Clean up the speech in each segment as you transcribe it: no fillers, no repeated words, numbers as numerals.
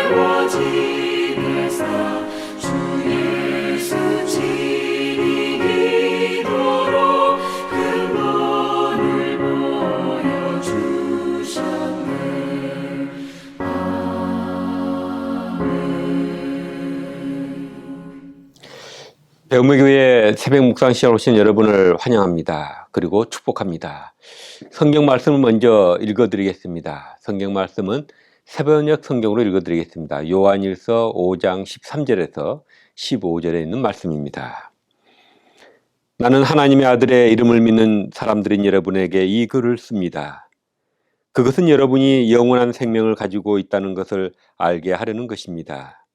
채워지겠사 주 예수 친히 기도로 근본을 보여주셨네. 배움의교회 새벽 묵상 시간 오신 여러분을 환영합니다. 그리고 축복합니다. 성경 말씀을 먼저 읽어드리겠습니다. 성경 말씀은 새번역 성경으로 읽어드리겠습니다. 요한일서 5장 13절에서 15절에 있는 말씀입니다. 나는 하나님의 아들의 이름을 믿는 사람들인 여러분에게 이 글을 씁니다. 그것은 여러분이 영원한 생명을 가지고 있다는 것을 알게 하려는 것입니다.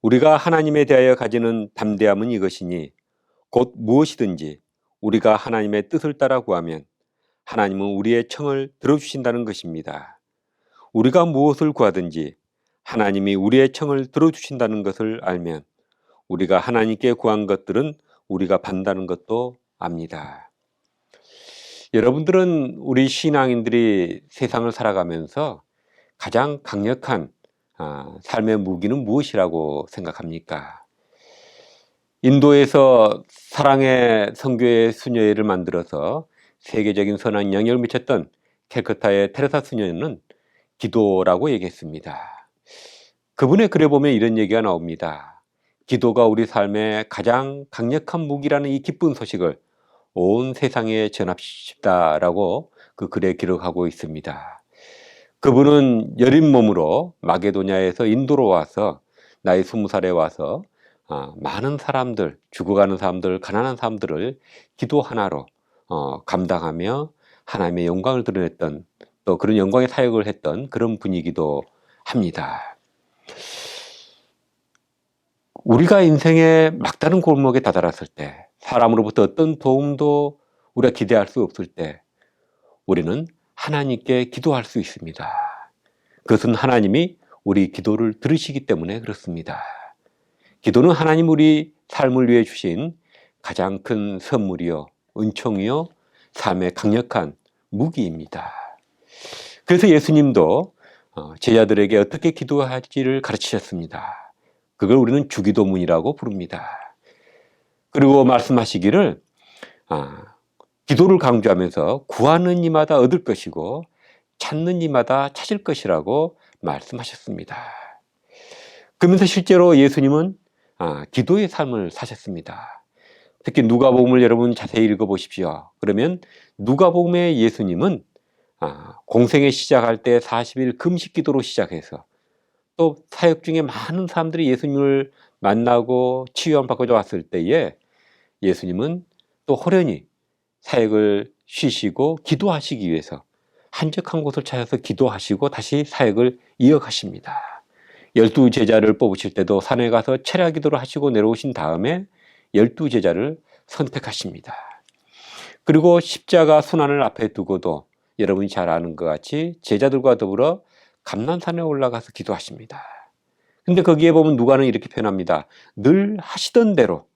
우리가 하나님에 대하여 가지는 담대함은 이것이니 곧 무엇이든지 우리가 하나님의 뜻을 따라 구하면 하나님은 우리의 청을 들어주신다는 것입니다. 우리가 무엇을 구하든지 하나님이 우리의 청을 들어주신다는 것을 알면 우리가 하나님께 구한 것들은 우리가 받는다는 것도 압니다. 여러분들은 우리 신앙인들이 세상을 살아가면서 가장 강력한 삶의 무기는 무엇이라고 생각합니까? 인도에서 사랑의 선교의 수녀회를 만들어서 세계적인 선한 영향을 미쳤던 캘커타의 테레사 수녀는 기도라고 얘기했습니다. 그분의 글에 보면 이런 얘기가 나옵니다. 기도가 우리 삶의 가장 강력한 무기라는 이 기쁜 소식을 온 세상에 전합시다라고 그 글에 기록하고 있습니다. 그분은 여린 몸으로 마게도냐에서 인도로 와서 나이 20살에 와서 많은 사람들, 죽어가는 사람들, 가난한 사람들을 기도 하나로 감당하며 하나님의 영광을 드러냈던, 또 그런 영광의 사역을 했던 그런 분이기도 합니다. 우리가 인생의 막다른 골목에 다다랐을 때, 사람으로부터 어떤 도움도 우리가 기대할 수 없을 때 우리는 하나님께 기도할 수 있습니다. 그것은 하나님이 우리 기도를 들으시기 때문에 그렇습니다. 기도는 하나님 우리 삶을 위해 주신 가장 큰 선물이요, 은총이요, 삶의 강력한 무기입니다. 그래서 예수님도 제자들에게 어떻게 기도할지를 가르치셨습니다. 그걸 우리는 주기도문이라고 부릅니다. 그리고 말씀하시기를 기도를 강조하면서 구하는 이마다 얻을 것이고 찾는 이마다 찾을 것이라고 말씀하셨습니다. 그러면서 실제로 예수님은 기도의 삶을 사셨습니다. 특히 누가복음을 여러분 자세히 읽어보십시오. 그러면 누가복음의 예수님은 공생에 시작할 때 40일 금식 기도로 시작해서 또 사역 중에 많은 사람들이 예수님을 만나고 치유함 받고자 왔을 때에 예수님은 또 호련히 사역을 쉬시고 기도하시기 위해서 한적한 곳을 찾아서 기도하시고 다시 사역을 이어가십니다. 12제자를 뽑으실 때도 산에 가서 철야 기도를 하시고 내려오신 다음에 12제자를 선택하십니다. 그리고 십자가 순환을 앞에 두고도 여러분이 잘 아는 것 같이 제자들과 더불어 감난산에 올라가서 기도하십니다. 근데 거기에 보면 누가는 이렇게 표현합니다. 늘 하시던 대로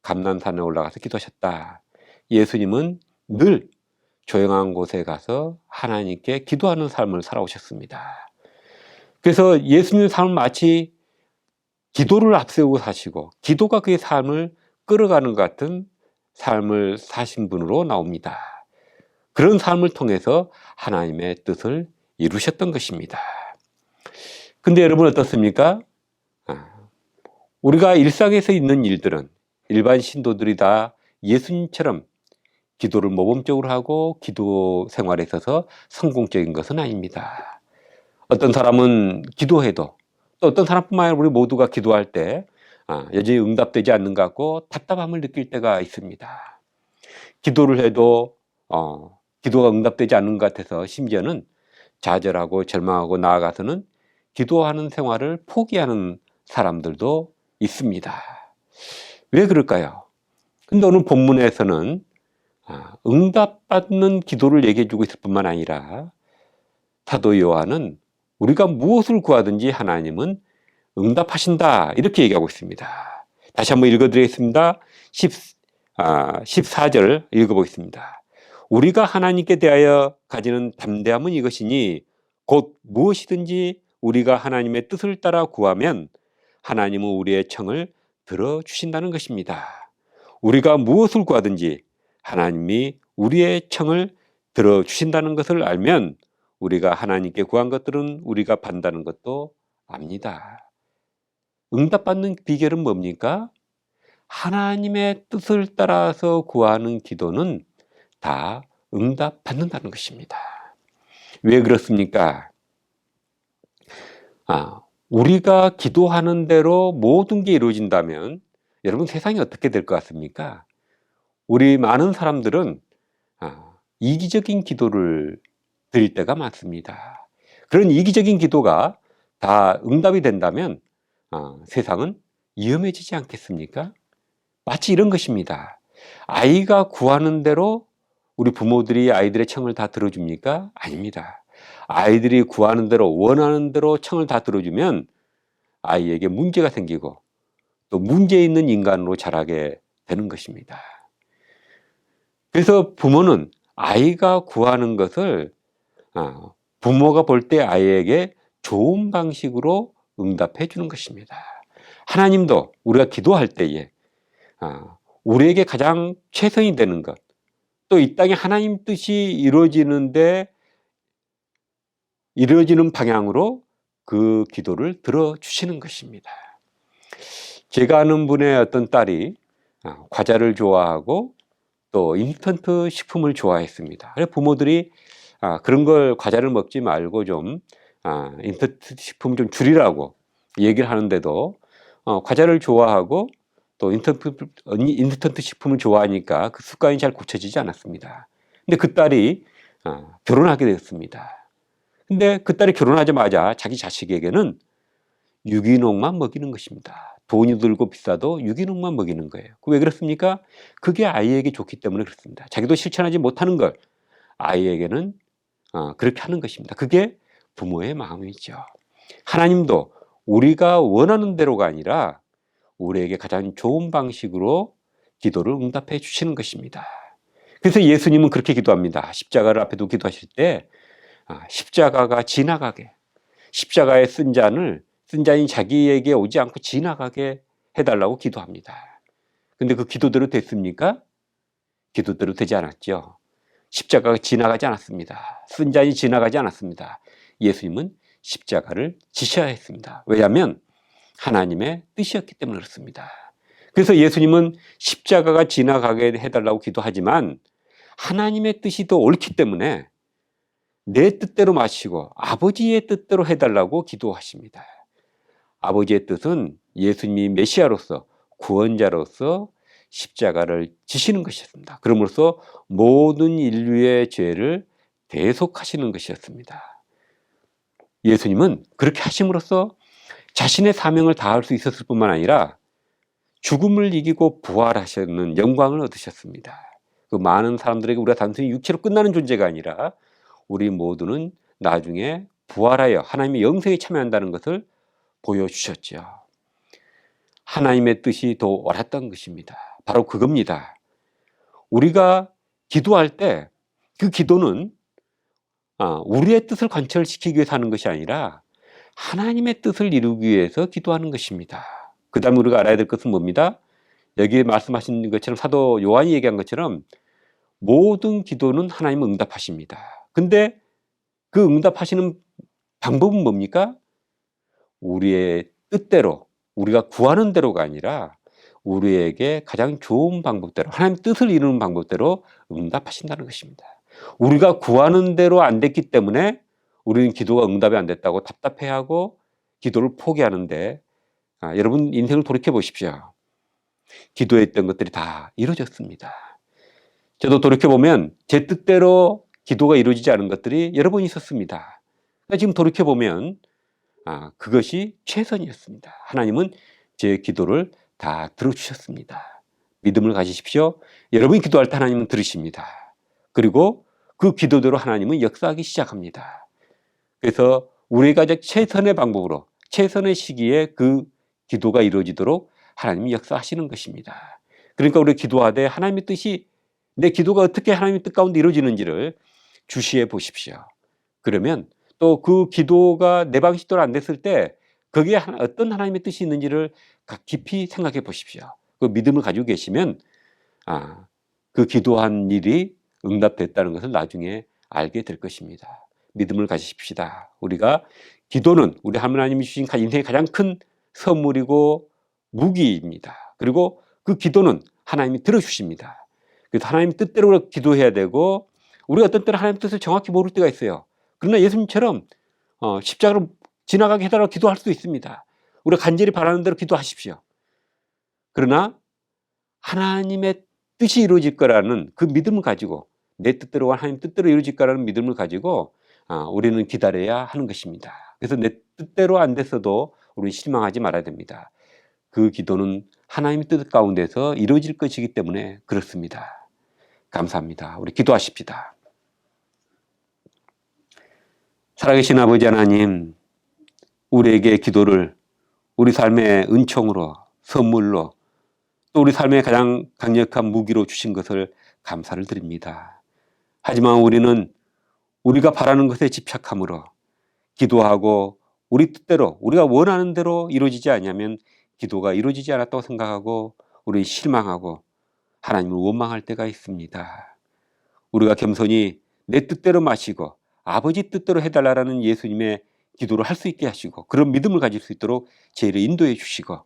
감난산에 올라가서 기도하셨다. 예수님은 늘 조용한 곳에 가서 하나님께 기도하는 삶을 살아오셨습니다. 그래서 예수님의 삶은 마치 기도를 앞세우고 사시고 기도가 그의 삶을 끌어가는 것 같은 삶을 사신 분으로 나옵니다. 그런 삶을 통해서 하나님의 뜻을 이루셨던 것입니다. 근데 여러분 어떻습니까? 우리가 일상에서 있는 일들은 일반 신도들이 다 예수님처럼 기도를 모범적으로 하고 기도 생활에 있어서 성공적인 것은 아닙니다. 어떤 사람은 기도해도 또 어떤 사람뿐만 아니라 우리 모두가 기도할 때 여전히 응답되지 않는 것 같고 답답함을 느낄 때가 있습니다. 기도를 해도 기도가 응답되지 않는 것 같아서 심지어는 좌절하고 절망하고 나아가서는 기도하는 생활을 포기하는 사람들도 있습니다. 왜 그럴까요? 근데 오늘 본문에서는 응답받는 기도를 얘기해 주고 있을 뿐만 아니라 사도 요한은 우리가 무엇을 구하든지 하나님은 응답하신다 이렇게 얘기하고 있습니다. 다시 한번 읽어드리겠습니다. 14절 읽어보겠습니다. 우리가 하나님께 대하여 가지는 담대함은 이것이니 곧 무엇이든지 우리가 하나님의 뜻을 따라 구하면 하나님은 우리의 청을 들어주신다는 것입니다. 우리가 무엇을 구하든지 하나님이 우리의 청을 들어주신다는 것을 알면 우리가 하나님께 구한 것들은 우리가 받는다는 것도 압니다. 응답받는 비결은 뭡니까? 하나님의 뜻을 따라서 구하는 기도는 다 응답받는다는 것입니다. 왜 그렇습니까? 우리가 기도하는 대로 모든 게 이루어진다면 여러분 세상이 어떻게 될 것 같습니까? 우리 많은 사람들은 이기적인 기도를 드릴 때가 많습니다. 그런 이기적인 기도가 다 응답이 된다면 세상은 위험해지지 않겠습니까? 마치 이런 것입니다. 아이가 구하는 대로 우리 부모들이 아이들의 청을 다 들어줍니까? 아닙니다. 아이들이 구하는 대로 원하는 대로 청을 다 들어주면 아이에게 문제가 생기고 또 문제 있는 인간으로 자라게 되는 것입니다. 그래서 부모는 아이가 구하는 것을 부모가 볼 때 아이에게 좋은 방식으로 응답해 주는 것입니다. 하나님도 우리가 기도할 때에 우리에게 가장 최선이 되는 것, 또 이 땅에 하나님 뜻이 이루어지는 방향으로 그 기도를 들어주시는 것입니다. 제가 아는 분의 어떤 딸이 과자를 좋아하고 또 인스턴트 식품을 좋아했습니다. 그래서 부모들이 그런 걸 과자를 먹지 말고 좀 인스턴트 식품 좀 줄이라고 얘기를 하는데도 과자를 좋아하고 또 인스턴트 식품을 좋아하니까 그 습관이 잘 고쳐지지 않았습니다. 근데 그 딸이 결혼하게 되었습니다. 근데 그 딸이 결혼하자마자 자기 자식에게는 유기농만 먹이는 것입니다. 돈이 들고 비싸도 유기농만 먹이는 거예요. 왜 그렇습니까? 그게 아이에게 좋기 때문에 그렇습니다. 자기도 실천하지 못하는 걸 아이에게는 그렇게 하는 것입니다. 그게 부모의 마음이죠. 하나님도 우리가 원하는 대로가 아니라 우리에게 가장 좋은 방식으로 기도를 응답해 주시는 것입니다. 그래서 예수님은 그렇게 기도합니다. 십자가를 앞에 두고 기도하실 때 십자가가 지나가게, 십자가의 쓴 잔이 자기에게 오지 않고 지나가게 해달라고 기도합니다. 근데 그 기도대로 됐습니까? 기도대로 되지 않았죠. 십자가가 지나가지 않았습니다. 쓴 잔이 지나가지 않았습니다. 예수님은 십자가를 지셔야 했습니다. 왜냐하면 하나님의 뜻이었기 때문에 그렇습니다. 그래서 예수님은 십자가가 지나가게 해달라고 기도하지만 하나님의 뜻이 더 옳기 때문에 내 뜻대로 마시고 아버지의 뜻대로 해달라고 기도하십니다. 아버지의 뜻은 예수님이 메시아로서 구원자로서 십자가를 지시는 것이었습니다. 그러므로써 모든 인류의 죄를 대속하시는 것이었습니다. 예수님은 그렇게 하심으로써 자신의 사명을 다할 수 있었을 뿐만 아니라 죽음을 이기고 부활하시는 영광을 얻으셨습니다. 그 많은 사람들에게 우리가 단순히 육체로 끝나는 존재가 아니라 우리 모두는 나중에 부활하여 하나님의 영생에 참여한다는 것을 보여주셨죠. 하나님의 뜻이 더 옳았던 것입니다. 바로 그겁니다. 우리가 기도할 때 그 기도는 우리의 뜻을 관철시키기 위해서 하는 것이 아니라 하나님의 뜻을 이루기 위해서 기도하는 것입니다. 그 다음에 우리가 알아야 될 것은 뭡니다? 여기에 말씀하신 것처럼 사도 요한이 얘기한 것처럼 모든 기도는 하나님은 응답하십니다. 근데 그 응답하시는 방법은 뭡니까? 우리의 뜻대로, 우리가 구하는 대로가 아니라 우리에게 가장 좋은 방법대로, 하나님 뜻을 이루는 방법대로 응답하신다는 것입니다. 우리가 구하는 대로 안 됐기 때문에 우리는 기도가 응답이 안 됐다고 답답해하고 기도를 포기하는데 여러분 인생을 돌이켜 보십시오. 기도했던 것들이 다 이루어졌습니다. 저도 돌이켜보면 제 뜻대로 기도가 이루어지지 않은 것들이 여러 번 있었습니다. 지금 돌이켜보면 그것이 최선이었습니다. 하나님은 제 기도를 다 들어주셨습니다. 믿음을 가지십시오. 여러분이 기도할 때 하나님은 들으십니다. 그리고 그 기도대로 하나님은 역사하기 시작합니다. 그래서 우리가 최선의 방법으로 최선의 시기에 그 기도가 이루어지도록 하나님이 역사하시는 것입니다. 그러니까 우리 기도하되 하나님의 뜻이, 내 기도가 어떻게 하나님의 뜻 가운데 이루어지는지를 주시해 보십시오. 그러면 또 그 기도가 내 방식대로 안 됐을 때 거기에 어떤 하나님의 뜻이 있는지를 깊이 생각해 보십시오. 그 믿음을 가지고 계시면 그 기도한 일이 응답됐다는 것을 나중에 알게 될 것입니다. 믿음을 가지십시다. 우리가 기도는 우리 하나님이 주신 인생의 가장 큰 선물이고 무기입니다. 그리고 그 기도는 하나님이 들어주십니다. 그래서 하나님 뜻대로 기도해야 되고, 우리가 어떤 때는 하나님 뜻을 정확히 모를 때가 있어요. 그러나 예수님처럼 십자가로 지나가게 해달라고 기도할 수도 있습니다. 우리가 간절히 바라는 대로 기도하십시오. 그러나 하나님의 뜻이 이루어질 거라는 그 믿음을 가지고, 내 뜻대로 하나님 뜻대로 이루어질 거라는 믿음을 가지고 우리는 기다려야 하는 것입니다. 그래서 내 뜻대로 안 됐어도 우리는 실망하지 말아야 됩니다. 그 기도는 하나님의 뜻 가운데서 이루어질 것이기 때문에 그렇습니다. 감사합니다. 우리 기도하십시다. 살아계신 아버지 하나님, 우리에게 기도를 우리 삶의 은총으로, 선물로, 또 우리 삶의 가장 강력한 무기로 주신 것을 감사를 드립니다. 하지만 우리는 우리가 바라는 것에 집착함으로 기도하고 우리 뜻대로, 우리가 원하는 대로 이루어지지 않으면 기도가 이루어지지 않았다고 생각하고 우리는 실망하고 하나님을 원망할 때가 있습니다. 우리가 겸손히 내 뜻대로 마시고 아버지 뜻대로 해달라는 예수님의 기도를 할 수 있게 하시고, 그런 믿음을 가질 수 있도록 저희를 인도해 주시고,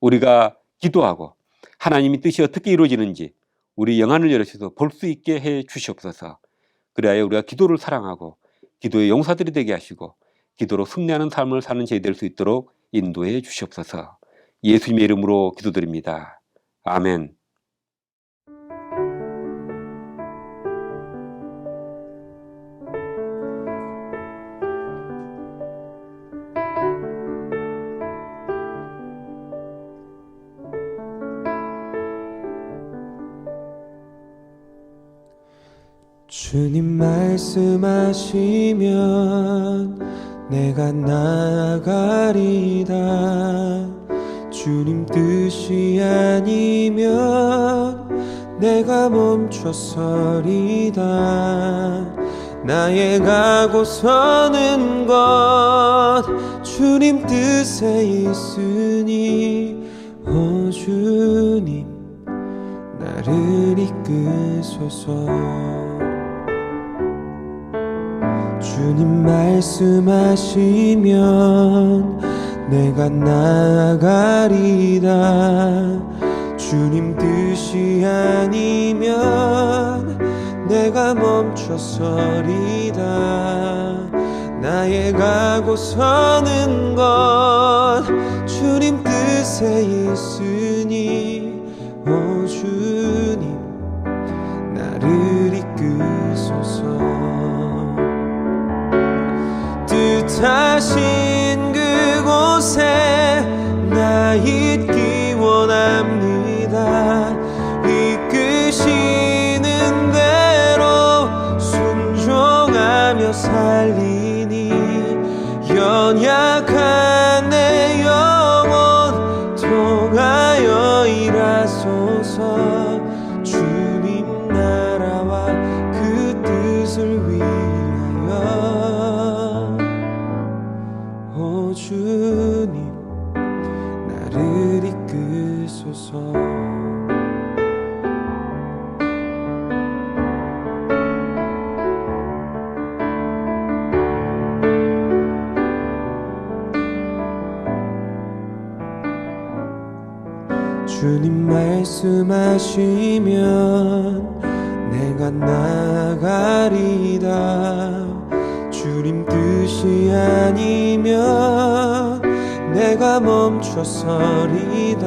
우리가 기도하고 하나님의 뜻이 어떻게 이루어지는지 우리 영안을 열어주셔서 볼 수 있게 해 주시옵소서. 그래야 우리가 기도를 사랑하고 기도의 용사들이 되게 하시고 기도로 승리하는 삶을 사는 저희 될 수 있도록 인도해 주시옵소서. 예수님의 이름으로 기도드립니다. 아멘. 주님 말씀하시면 내가 나아가리다. 주님 뜻이 아니면 내가 멈춰서리다. 나의 가고 서는 것 주님 뜻에 있으니, 오 주님 나를 이끄소서. 주님 말씀하시면 내가 나아가리다. 주님 뜻이 아니면 내가 멈춰서리다. 나의 가고 서는 것 주님 뜻에 있으니, 오 주님 나를 이끄소서. 뜻하신 그곳에 나 있기 원합니다. 이끄시는 대로 순종하며 살리니, 연약한 내 영혼 통하여 일하소서. 주님 나라와 그 뜻을 위하여, 오 주님 나를 이끄소서. 주님 말씀하시면 내가 나아가리다. 주님 뜻이 아니면 내가 멈춰서리다.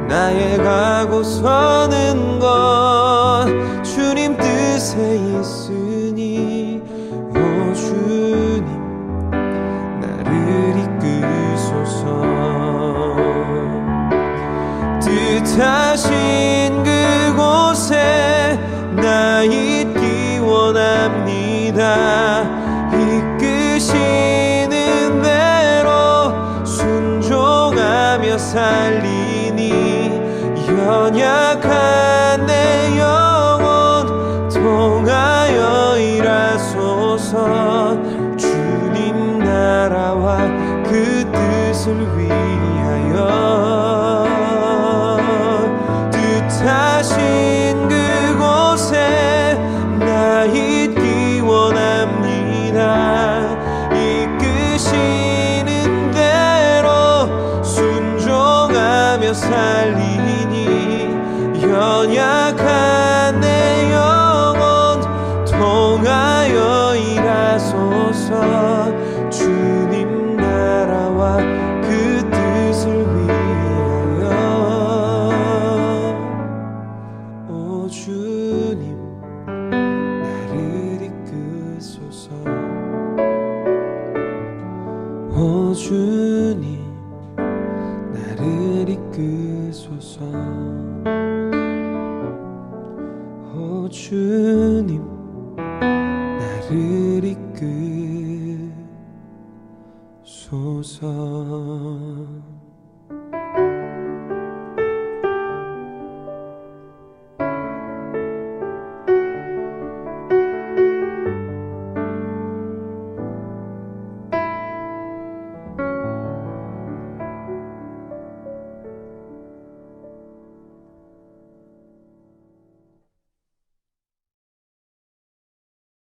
나의 가고 서는 것 주님 뜻에 있으니, 오 주님 나를 이끄소서. 뜻하신 그곳에 나 있기 원합니다. 이끄시는 대로 순종하며 살리니, 연약한 내 영혼 통하여 일하소서. 그 뜻을 위하여 뜻하신 그곳에 나 있기 원합니다. 이끄시는 대로 순종하며 살리니 연약한 내 영혼 통하여 일하소서. 주님 나라와 그 뜻을 위하여 오 주님 나를 이끄소서. 오 주님 나를 이끄소서. 오 주님 나를 이끄소서.